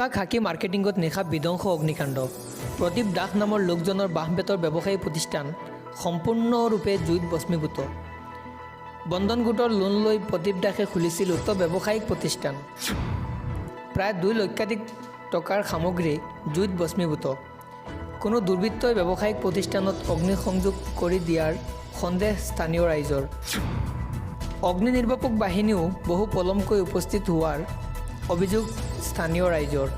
লংকা খাকী মাৰ্কেটিঙত নিশা বিধ্বংস অগ্নিকাণ্ড প্ৰদীপ দাস নামৰ লোকজনৰ বাঁহ বেতৰ ব্যৱসায়ী প্ৰতিষ্ঠান সম্পূৰ্ণৰূপে জুইত ভস্মীভূত বন্ধন গোটৰ লোন লৈ প্ৰদীপ দাসে খুলিছিল উক্ত ব্যৱসায়িক প্ৰতিষ্ঠান প্ৰায় 2 লক্ষাধিক টকাৰ সামগ্ৰী জুইত ভস্মীভূত কোনো দুৰ্বৃত্তই ব্যৱসায়িক প্ৰতিষ্ঠানত অগ্নি সংযোগ কৰি দিয়াৰ সন্দেহ স্থানীয় ৰাইজৰ অগ্নি নিৰ্বাপক বাহিনীও বহু পলমকৈ উপস্থিত হোৱাৰ অভিযোগ স্থানীয় ৰাইজৰ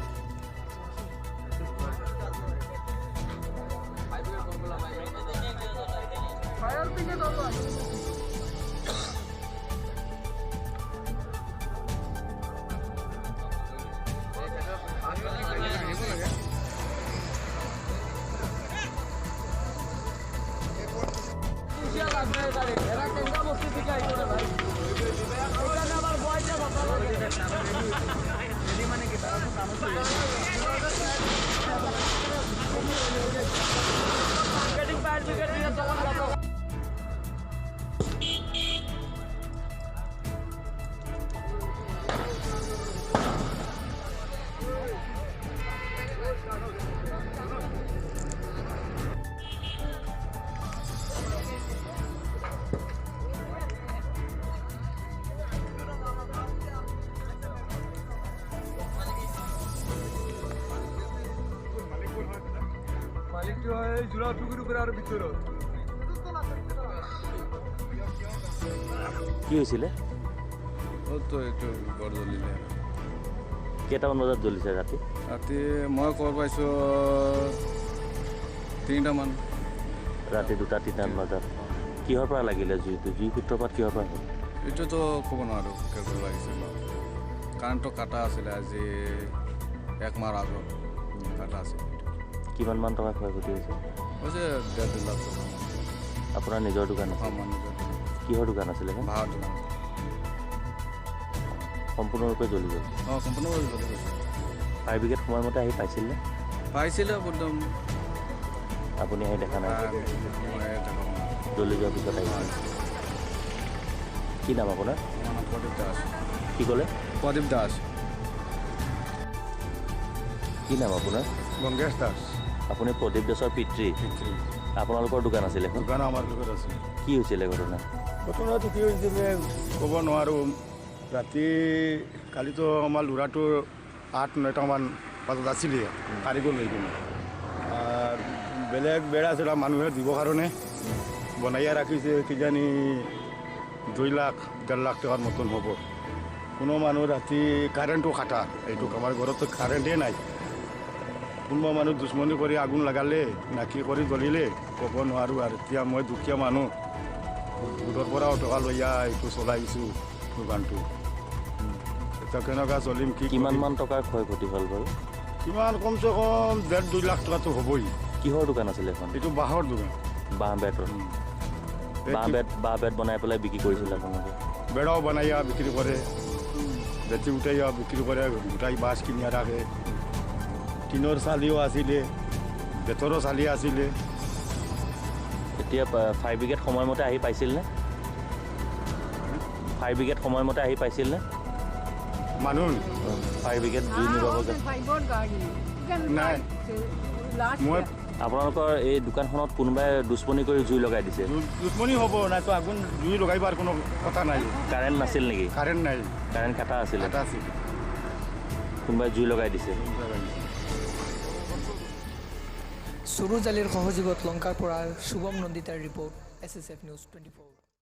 মালিকটো হয় জোড়া টুকুৰ পৰা আৰু ভিতৰত কি হৈছিলে তো এইটো বৰ জ্বলিলে কেইটামান বজাত জ্বলিছে ৰাতি মই খবৰ পাইছোঁ 3টামান ৰাতি 2-3টামান বজাত কিহৰ পৰা লাগিলে জুইটো জুই সূত্ৰপাত কিহৰ পৰা হ'ল এইটোতো ক'ব নোৱাৰোঁ কেনেকৈ লাগিছিল কাৰেণ্টটো কাটা আছিলে আজি 1 মাহ আগত কাটা আছিল কিমানমান টকা ক্ষয়ক্ষতি হৈছে হৈছে 1.5 লাখ টকা আপোনাৰ নিজৰ দোকান আছে আমাৰ নিজৰ কিহৰ দোকান আছিলে ভাড়া দোকান সম্পূৰ্ণৰূপে জ্বলি গ'ল সম্পূৰ্ণভাৱে জ্বলি গৈছে ফায়াৰ ব্ৰিগেড সময়মতে আহি পাইছিল নে পাইছিলে একদম আপুনি আহি দেখা নাই জ্বলি যোৱাৰ পিছত আহিছিল কি নাম আপোনাৰ প্ৰদীপ দাস কি ক'লে প্ৰদীপ দাস কি নাম আপোনাৰ গংগেশ দাস আপুনি প্ৰদীপ দাসৰ পিতৃ আপোনালোকৰ দোকান আছিল এখন দোকান আমাৰ লগত আছে কি হৈছিলে ঘটনা ঘটনাটো কি হৈছিলে ক'ব নোৱাৰোঁ ৰাতি কালিতো আমাৰ ল'ৰাটো 8-9টামান বজাত আছিলে কাৰিকৰ লৈ কিনে বেলেগ বেৰা আছিলে মানুহে দিবৰ কাৰণে বনাইয়া ৰাখিছে কিজানি 2 লাখ 1.5 লাখ টকাৰ মতন হ'ব কোনো মানুহ ৰাতি কাৰেণ্টটো কাটা এইটো আমাৰ ঘৰততো কাৰেণ্টেই নাই কোনোবা মানুহ দুশ্মনী কৰি আগুন লগালে না কি কৰি জ্বলিলে ক'ব নোৱাৰোঁ আৰু এতিয়া মই দুখীয়া মানুহ গোটৰ পৰাও টকা লৈ এইটো চলাইছোঁ দোকানটো এতিয়া কেনেকুৱা চলিম কি কিমানমান টকাৰ ক্ষয়ক্ষতি হ'ল বাৰু কিমান কমচে কম 1.5-2 লাখ টকাটো হ'বই কিহৰ দোকান আছিলে এখন এইটো বাঁহৰ দোকান বাঁহ বেতৰ বাঁহ বেত বনাই পেলাই বিক্ৰী কৰিছিল আপোনালোকে বেৰাও বনাই বিক্ৰী কৰে বেটি উঠাই বিক্ৰী কৰে গোটাই বাছ কিনি ৰাখে টিনৰ চালিও আছিলে বেতৰৰ চালি আছিলে এতিয়া ফায়াৰ ব্ৰিগেড সময়মতে আহি পাইছিল নে ফায়াৰ ব্ৰিগেড সময়মতে আহি পাইছিল নে মানুহ ফায়াৰ ব্ৰিগেড জুই নিবাবকে নাই মই আপোনালোকৰ এই দোকানখনত কোনোবাই দুশ্মনী কৰি জুই লগাই দিছে দুশ্মনী হ'ব নাইতো আগুন জুই লগাইবাৰ কোনো কথা নাই কাৰেণ্ট নাছিল নেকি কাৰেণ্ট নাই কাৰেণ্ট কাটা আছিলে এটা আছিল কোনোবাই জুই লগাই দিছে সুৰুজ আলীৰ সহযোগত লংকাৰ পৰা শুভম নন্দিতাৰ ৰিপৰ্ট SSF News 24